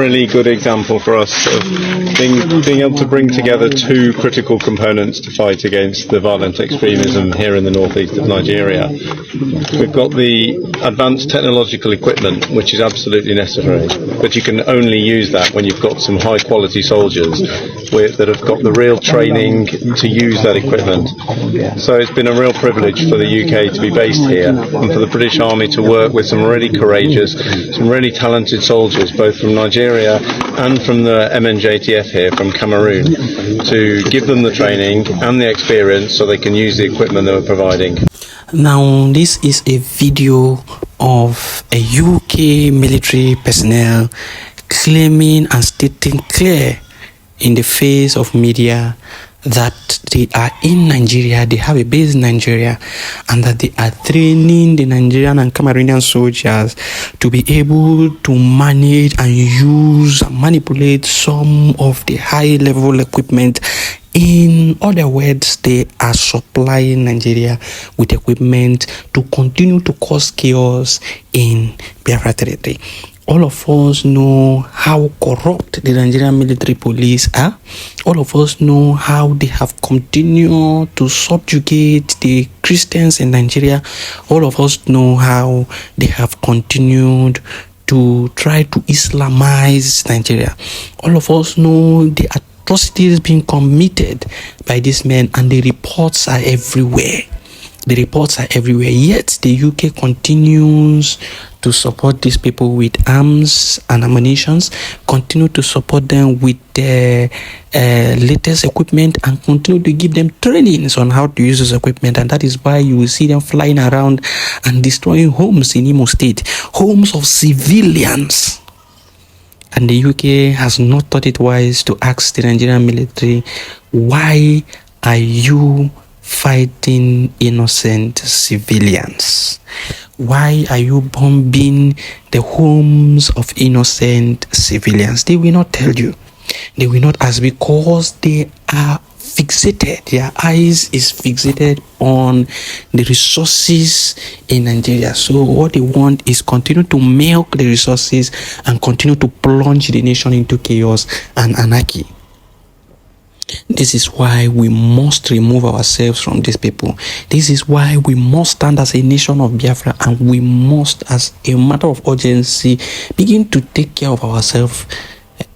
Really good example for us of being able to bring together two critical components to fight against the violent extremism here in the northeast of Nigeria. We've got the advanced technological equipment, which is absolutely necessary, but you can only use that when you've got some high quality soldiers that have got the real training to use that equipment. So it's been a real privilege for the UK to be based here and for the British Army to work with some really courageous, some really talented soldiers, both from Nigeria and from the MNJTF here from Cameroon, to give them the training and the experience so they can use the equipment that we're providing. Now, this is a video of a UK military personnel claiming and stating clear in the face of media that they are in Nigeria, they have a base in Nigeria, and that they are training the Nigerian and Cameroonian soldiers to be able to manage and use and manipulate some of the high-level equipment. In other words, they are supplying Nigeria with equipment to continue to cause chaos in Biafra territory. All of us know how corrupt the Nigerian military police are. All of us know how they have continued to subjugate the Christians in Nigeria. All of us know how they have continued to try to Islamize Nigeria. All of us know the atrocities being committed by these men, and the reports are everywhere. The reports are everywhere, yet the UK continues to support these people with arms and ammunitions, continue to support them with the latest equipment, and continue to give them trainings on how to use this equipment. And that is why you will see them flying around and destroying homes in Imo State, homes of civilians. And the UK has not thought it wise to ask the Nigerian military, why are you fighting innocent civilians? Why are you bombing the homes of innocent civilians? They will not tell you. They will not ask, because they are fixated. Their eyes is fixated on the resources in Nigeria. So what they want is continue to milk the resources and continue to plunge the nation into chaos and anarchy. This is why we must remove ourselves from these people. This is why we must stand as a nation of Biafra, and we must, as a matter of urgency, begin to take care of ourselves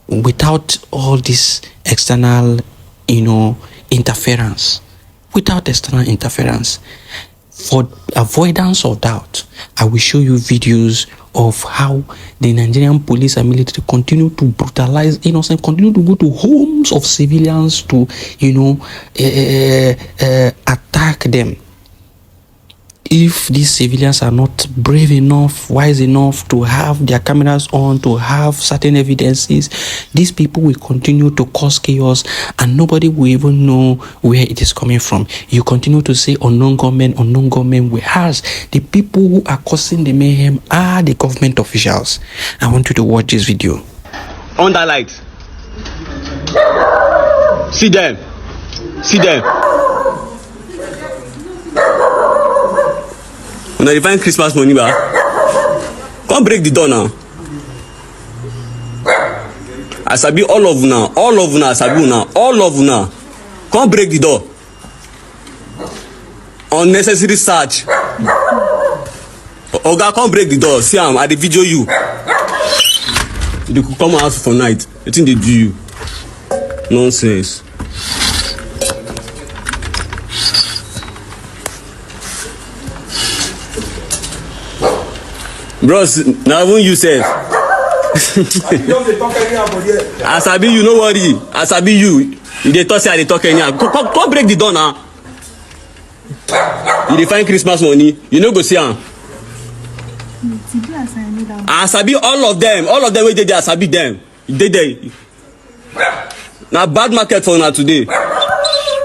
without all this external, interference. Without external interference. For avoidance of doubt, I will show you videos of how the Nigerian police and military continue to brutalize innocent, continue to go to homes of civilians to, attack them. If these civilians are not brave enough, wise enough to have their cameras on, to have certain evidences, these people will continue to cause chaos, and nobody will even know where it is coming from. You continue to say unknown government, whereas the people who are causing the mayhem are the government officials. I want you to watch this video. On that light. See them. See them. When I find Christmas money, come break the door now. I sabi all of now, I sabi now, all of now. Come break the door. Unnecessary search. Oga, come break the door. See, I dey video you. They could come out for night. I think they do you. Nonsense. Bros, now even you say. I sabi you, no worry. I sabi you. You dey talk say I dey talk anyhow. Come break the door now. You dey find Christmas money. You no go see am. I sabi all of them wey dey there. I sabi them. Dey there. Na bad market for una today.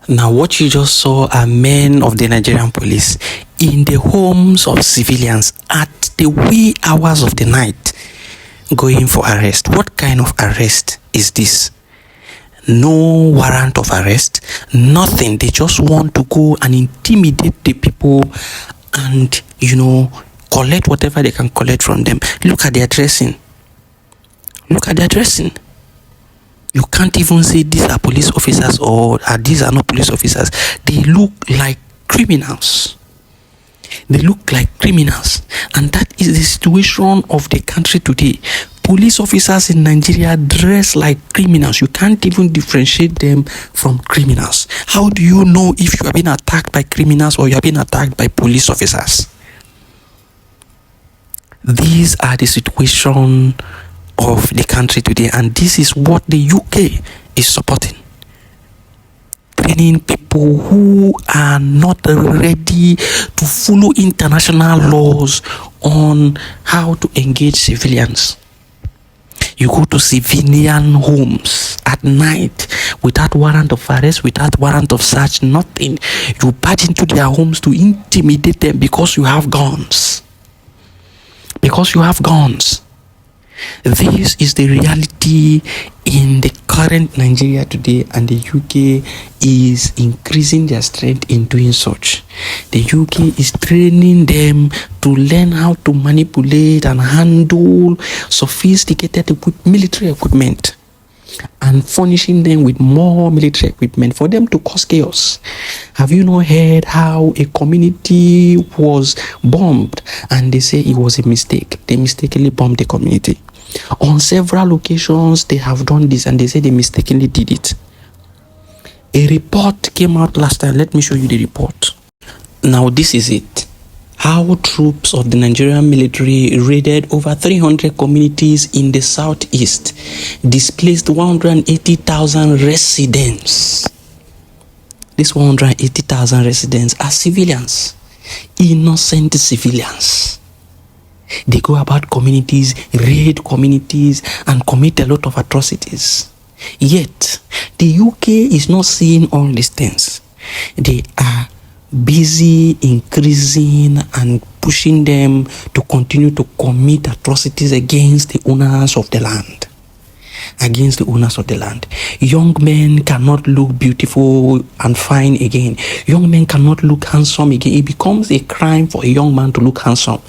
Now what you just saw are men of the Nigerian police in the homes of civilians at the wee hours of the night going for arrest. What kind of arrest is this? No warrant of arrest, nothing. They just want to go and intimidate the people and, collect whatever they can collect from them. Look at their dressing. Look at their dressing. You can't even say these are police officers or these are not police officers. They look like criminals. They look like criminals. And that is the situation of the country today. Police officers in Nigeria dress like criminals. You can't even differentiate them from criminals. How do you know if you are being attacked by criminals or you are being attacked by police officers? These are the situation of the country today, and this is what the UK is supporting. Training people who are not ready to follow international laws on how to engage civilians. You go to civilian homes at night without warrant of arrest, without warrant of search, nothing. You barge into their homes to intimidate them because you have guns. Because you have guns. This is the reality in the current Nigeria today, and the UK is increasing their strength in doing such. The UK is training them to learn how to manipulate and handle sophisticated military equipment and furnishing them with more military equipment for them to cause chaos. Have you not heard how a community was bombed and they say it was a mistake? They mistakenly bombed the community. On several occasions they have done this and they say they mistakenly did it. A report came out last time. Let me show you the report. Now this is it. How troops of the Nigerian military raided over 300 communities in the southeast, displaced 180,000 residents. These 180,000 residents are civilians, innocent civilians. They go about communities, raid communities, and commit a lot of atrocities. Yet, the UK is not seeing all these things. They are busy increasing and pushing them to continue to commit atrocities against the owners of the land. Against the owners of the land. Young men cannot look beautiful and fine again. Young men cannot look handsome again. It becomes a crime for a young man to look handsome.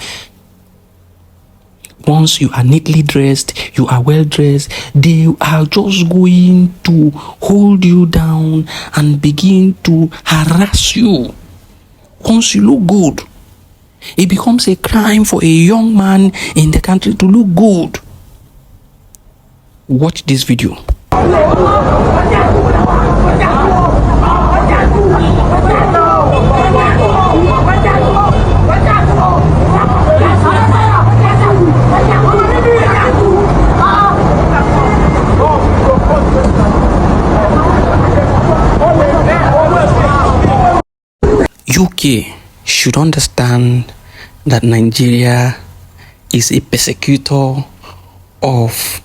Once you are neatly dressed, you are well dressed, they are just going to hold you down and begin to harass you. Once you look good, it becomes a crime for a young man in the country to look good. Watch this video. UK should understand that Nigeria is a persecutor of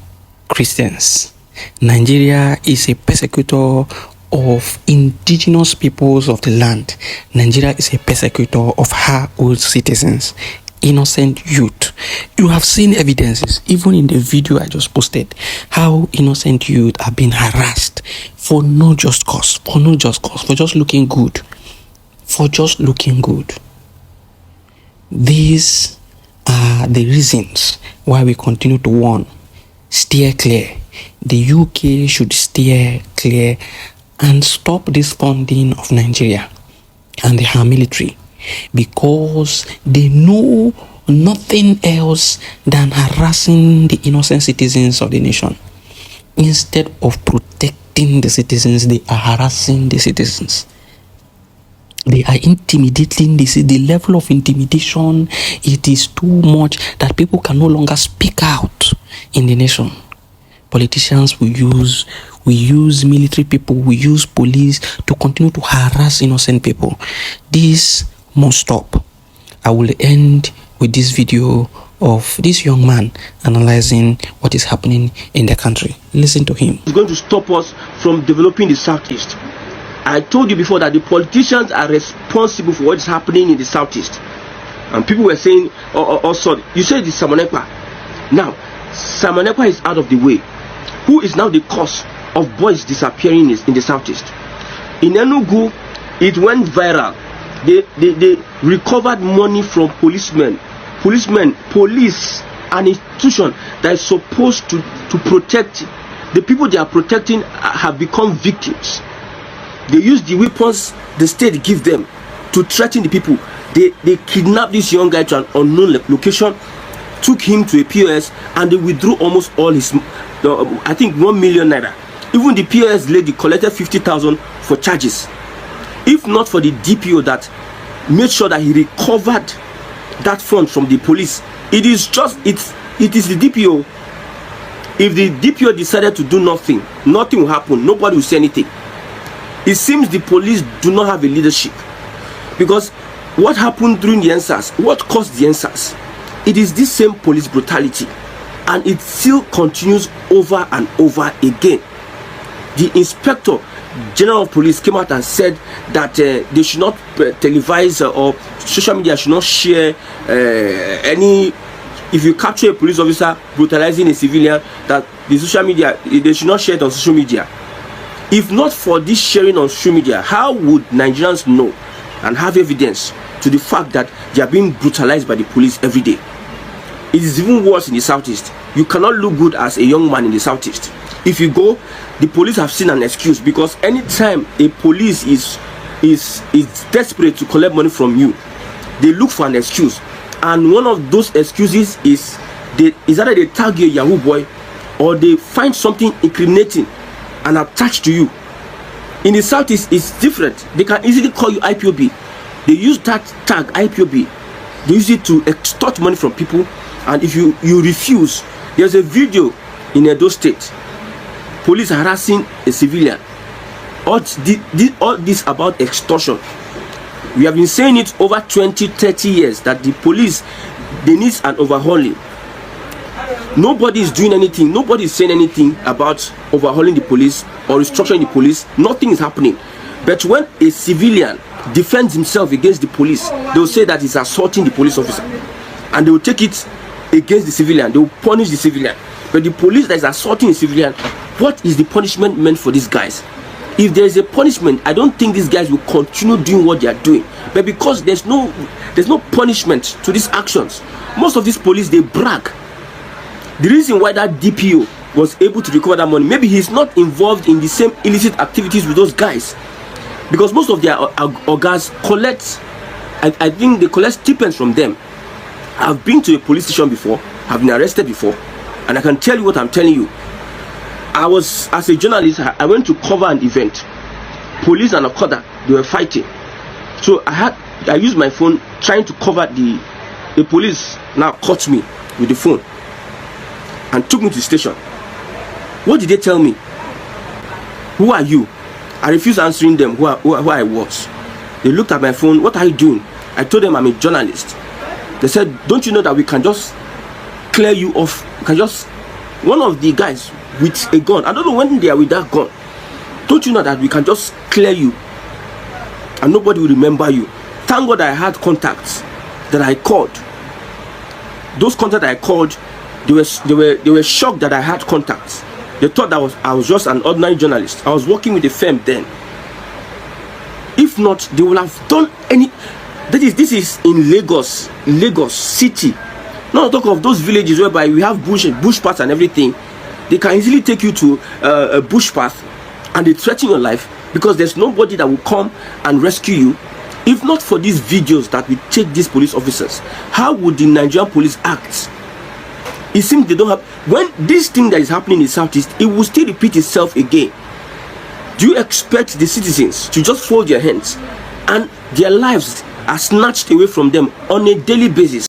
Christians. Nigeria is a persecutor of indigenous peoples of the land. Nigeria is a persecutor of her own citizens, innocent youth. You have seen evidences, even in the video I just posted, how innocent youth are being harassed for no just cause, for just looking good. For just looking good. These are the reasons why we continue to warn. Steer clear. The UK should steer clear and stop this funding of Nigeria and her military, because they know nothing else than harassing the innocent citizens of the nation. Instead of protecting the citizens, they are harassing the citizens. They are intimidating. This is the level of intimidation. It is too much that people can no longer speak out in the nation. Politicians will use military people, we use police to continue to harass innocent people. This must stop. I will end with this video of this young man analyzing what is happening in the country. Listen to him. It's going to stop us from developing the southeast. I told you before that the politicians are responsible for what is happening in the southeast. And people were saying, also, you said it's Samonekwa. Now, Samonekwa is out of the way. Who is now the cause of boys disappearing in the southeast? In Enugu, it went viral. They recovered money from police an institution that is supposed to protect the people they are protecting have become victims. They use the weapons the state give them to threaten the people. They kidnapped this young guy to an unknown location, took him to a POS, and they withdrew almost all his, I think 1 million naira. Even the POS lady collected 50,000 for charges. If not for the DPO that made sure that he recovered that fund from the police, it is the DPO. If the DPO decided to do nothing will happen. Nobody will say anything. It seems the police do not have a leadership, because what happened during the NSAS, what caused the NSAS, it is this same police brutality, and it still continues over and over again. The Inspector General of Police came out and said that they should not televise or social media should not share any. If you capture a police officer brutalizing a civilian, that the social media, they should not share it on social media. If not for this sharing on social media, how would Nigerians know and have evidence to the fact that they are being brutalized by the police every day? It is even worse in the Southeast. You cannot look good as a young man in the Southeast. If you go, the police have seen an excuse, because anytime a police is desperate to collect money from you, they look for an excuse. And one of those excuses is either they tag a Yahoo boy, or they find something incriminating and attach to you. In the Southeast, it's different. They can easily call you IPOB. They use that tag IPOB. They use it to extort money from people, and if you refuse, there's a video in Edo State, police harassing a civilian. All this about extortion. We have been saying it over 20-30 years that the police, they need an overhauling. Nobody is doing anything. Nobody is saying anything about overhauling the police or restructuring the police. Nothing is happening. But when a civilian defends himself against the police, they will say that he's assaulting the police officer, and they will take it against the civilian. They will punish the civilian. But the police that is assaulting the civilian, what is the punishment meant for these guys? If there is a punishment, I don't think these guys will continue doing what they are doing. But because there's no punishment to these actions, most of these police, they brag. The reason why that DPO was able to recover that money, maybe he's not involved in the same illicit activities with those guys, because most of their organs collect, I think they collect stipends from them. I've been to a police station before, I've been arrested before, and I can tell you what I'm telling you. As a journalist, I went to cover an event. Police and Okada, they were fighting. So I used my phone trying to cover the police now caught me with the phone and took me to the station. What did they tell me? Who are you? I refused answering them who I was. They looked at my phone. What are you doing? I told them I'm a journalist. They said, don't you know that we can just clear you off? We can just, one of the guys with a gun, I don't know when they are with that gun, don't you know that we can just clear you and nobody will remember you? Thank God I had contacts that I called. Those contacts I called, they were shocked that I had contacts. They thought that I was just an ordinary journalist. I was working with a firm then. If not, they would have done any. This is in Lagos City. Not to talk of those villages whereby we have bush paths and everything. They can easily take you to a bush path and they threaten your life, because there's nobody that will come and rescue you. If not for these videos that we take these police officers, how would the Nigerian police act? It seems they don't have. When this thing that is happening in the Southeast, it will still repeat itself again. Do you expect the citizens to just fold their hands and their lives are snatched away from them on a daily basis?